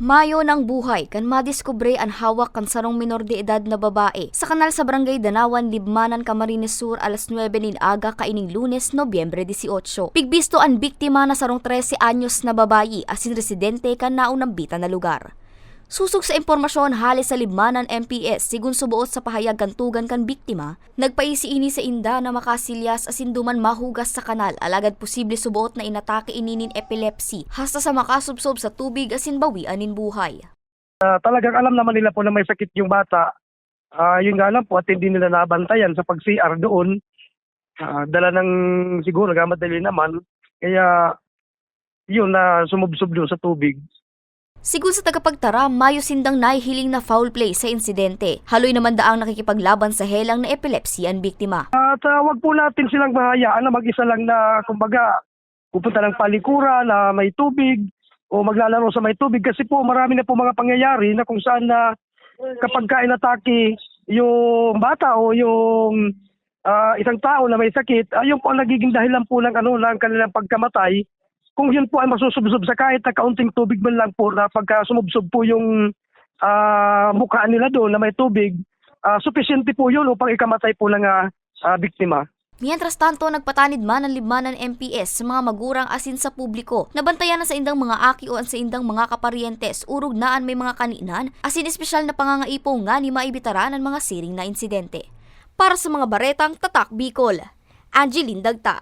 Mayo ng buhay kan madiskubre ang hawak kan sarong minor de edad na babae sa kanal sa Barangay Danawan, Libmanan, Camarines Sur alas 9 nin aga kaining Lunes, Nobyembre 18. Pigbisto ang biktima na sarong 13 anyos na babayi asin residente kan naunang bita na lugar. Susog sa impormasyon halis sa Libmanan MPS sigun subuot sa pahayag kantugan kan biktima, nagpaisi ini sa inda na makasilyas asin duman mahugas sa kanal alagad posible subuot na inatake ininin epilepsy hasta sa makasubsob sa tubig asin bawian nin buhay. Talagang alam naman nila po na may sakit yung bata. Yun nga lang po at hindi nila nabantayan sa pag-CR doon. Dala ng siguro gamadali naman. Kaya yun na sumubsob doon sa tubig. Sigun sa tagapagtara, mayo sindang nahihiling na foul play sa insidente. Haloy naman daang nakikipaglaban sa helang na epilepsy ang biktima. At wag po natin silang mahayaan na mag-isa lang na kumbaga pupunta ng palikura na may tubig o maglalaro sa may tubig kasi po marami na po mga pangyayari na kung saan na kapag inatake yung bata o yung isang tao na may sakit, ayun po ang nagiging dahilan po ng ng kanilang pagkamatay. Kung yun po ay masusubsob sa kahit na kaunting tubig man lang po na pagka sumubsob po yung mukha nila doon na may tubig, sufisyente po yun upang ikamatay po ng biktima. Mientras tanto, nagpatanid man ang Libmanan MPS sa mga magurang asin sa publiko. Nabantayan na sa indang mga aki o sa indang mga kaparientes, urog naan may mga kaninan, asin espesyal na pangangaipo nga ni maibitaran ang mga siring na insidente. Para sa mga baretang Tatak Bicol, Angeline Dagta.